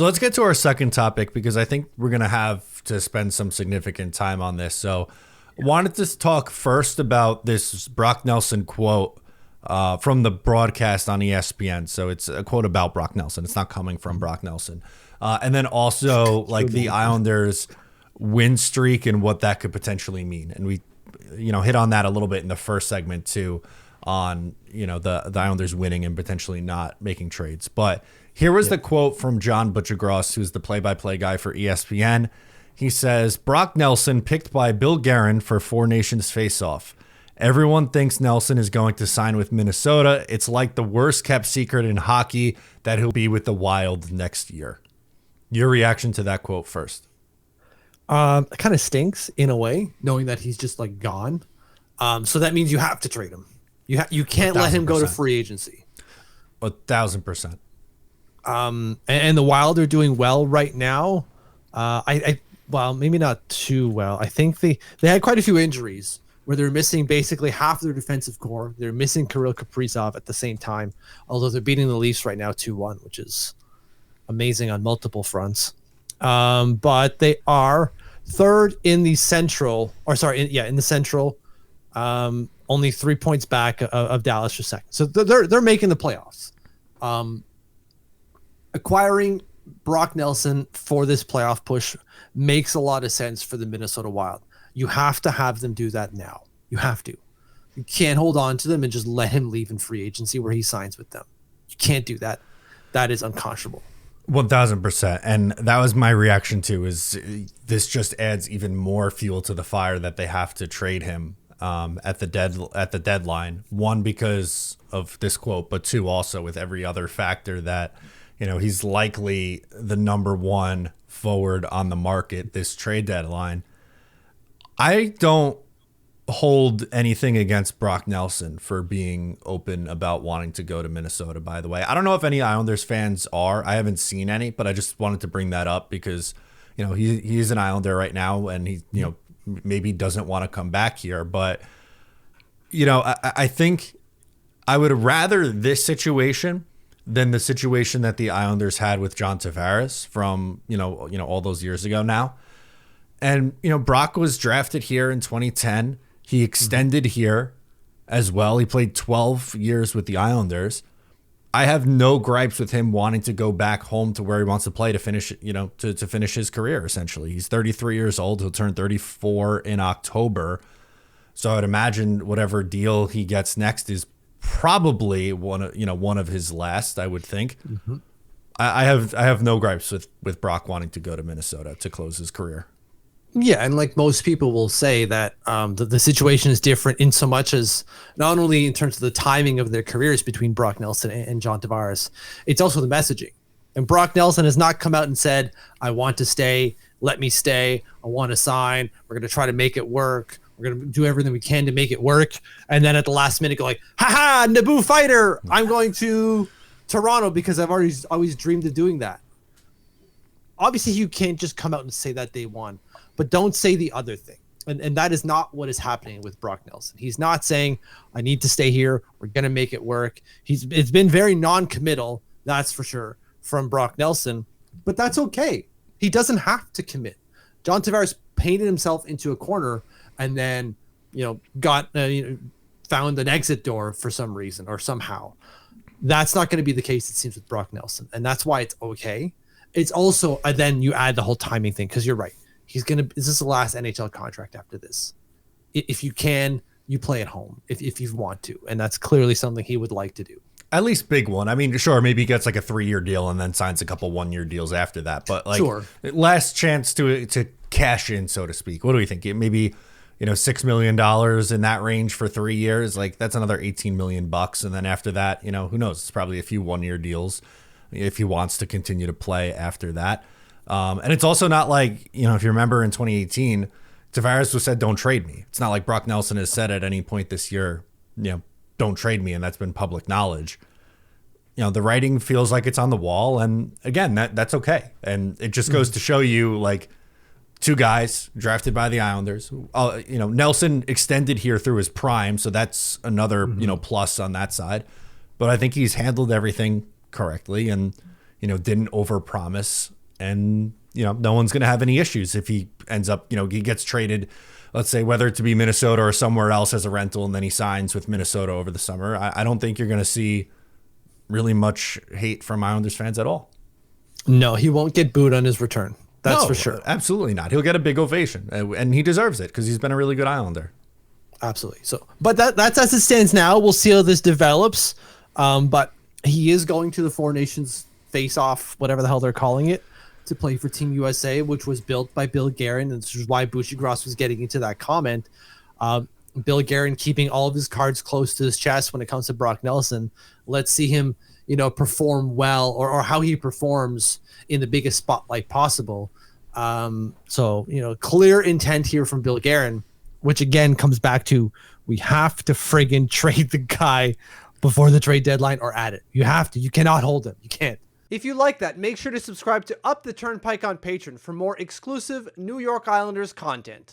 So let's get to our second topic because I think we're going to have to spend some significant time on this. So wanted to talk first about this Brock Nelson quote from the broadcast on ESPN. So it's a quote about Brock Nelson. It's not coming from Brock Nelson. And then also like the Islanders win streak and what that could potentially mean. And we, hit on that a little bit in the first segment too on, the Islanders winning and potentially not making trades. But here was the quote from John Butchergross, who's the play-by-play guy for ESPN. He says, Brock Nelson picked by Bill Guerin for Four Nations face-off. Everyone thinks Nelson is going to sign with Minnesota. It's like the worst kept secret in hockey that he'll be with the Wild next year. Your reaction to that quote first. It kind of stinks in a way, knowing that he's just like gone. So that means you have to trade him. You can't let him go to free agency. 1,000%. And the Wild are doing well right now. Well, maybe not too well. I think they had quite a few injuries where they're missing basically half their defensive core. They're missing Kirill Kaprizov at the same time, although they're beating the Leafs right now 2-1, which is amazing on multiple fronts. But they are third in the Central, in the Central, only 3 points back of Dallas for second. So they're making the playoffs. Acquiring Brock Nelson for this playoff push makes a lot of sense for the Minnesota Wild. You have to have them do that now. You have to. You can't hold on to them and just let him leave in free agency where he signs with them. You can't do that. That is unconscionable. 1,000%. And that was my reaction too, is this just adds even more fuel to the fire that they have to trade him at the deadline. One, because of this quote, but two, also with every other factor that, he's likely the number one forward on the market this trade deadline. I don't hold anything against Brock Nelson for being open about wanting to go to Minnesota, by the way. I don't know if any Islanders fans are. I haven't seen any, but I just wanted to bring that up because, he's an Islander right now and he, maybe doesn't want to come back here. But, I think I would rather this situation than the situation that the Islanders had with John Tavares from, all those years ago now. And, Brock was drafted here in 2010. He extended here as well. He played 12 years with the Islanders. I have no gripes with him wanting to go back home to where he wants to play to finish, to finish his career, essentially. He's 33 years old. He'll turn 34 in October. So I'd imagine whatever deal he gets next is probably one of his last, I would think. Mm-hmm. I have no gripes with Brock wanting to go to Minnesota to close his career. Yeah, and like most people will say that the situation is different in so much as not only in terms of the timing of their careers between Brock Nelson and John Tavares, it's also the messaging. And Brock Nelson has not come out and said, I want to stay, let me stay, I want to sign, we're going to try to make it work, we're going to do everything we can to make it work. And then at the last minute go like, haha, Naboo fighter, I'm going to Toronto because I've always dreamed of doing that. Obviously, you can't just come out and say that day one. But don't say the other thing. And that is not what is happening with Brock Nelson. He's not saying, I need to stay here. We're going to make it work. It's been very non-committal, that's for sure, from Brock Nelson. But that's okay. He doesn't have to commit. John Tavares painted himself into a corner and then, found an exit door for some reason or somehow. That's not going to be the case, it seems, with Brock Nelson. And that's why it's okay. It's also, then you add the whole timing thing because you're right. This is the last NHL contract after this. If you can, you play at home if you want to. And that's clearly something he would like to do. At least big one. I mean, sure, maybe he gets like a 3-year deal and then signs a couple 1-year deals after that. But like sure. Last chance to cash in, so to speak. What do we think? Maybe, $6 million in that range for 3 years. Like that's another $18 million. And then after that, who knows? It's probably a few 1-year deals if he wants to continue to play after that. And it's also not like, if you remember in 2018, Tavares was said, don't trade me. It's not like Brock Nelson has said at any point this year, don't trade me. And that's been public knowledge. The writing feels like it's on the wall. And again, that's okay. And it just goes to show you like two guys drafted by the Islanders. Nelson extended here through his prime. So that's another, plus on that side. But I think he's handled everything correctly. And didn't overpromise, and no one's going to have any issues if he ends up, he gets traded, let's say, whether it to be Minnesota or somewhere else as a rental, and then he signs with Minnesota over the summer. I don't think you're going to see really much hate from Islanders fans at all. No, he won't get booed on his return. That's for sure. Absolutely not. He'll get a big ovation, and he deserves it because he's been a really good Islander. Absolutely. So, but that's as it stands now. We'll see how this develops. But he is going to the Four Nations face-off, whatever the hell they're calling it, to play for Team USA, which was built by Bill Guerin, and this is why Bushigras was getting into that comment. Bill Guerin keeping all of his cards close to his chest when it comes to Brock Nelson. Let's see him, perform well, or how he performs in the biggest spotlight possible. So, clear intent here from Bill Guerin, which again comes back to, we have to friggin' trade the guy before the trade deadline or at it. You have to. You cannot hold him. You can't. If you like that, make sure to subscribe to Up the Turnpike on Patreon for more exclusive New York Islanders content.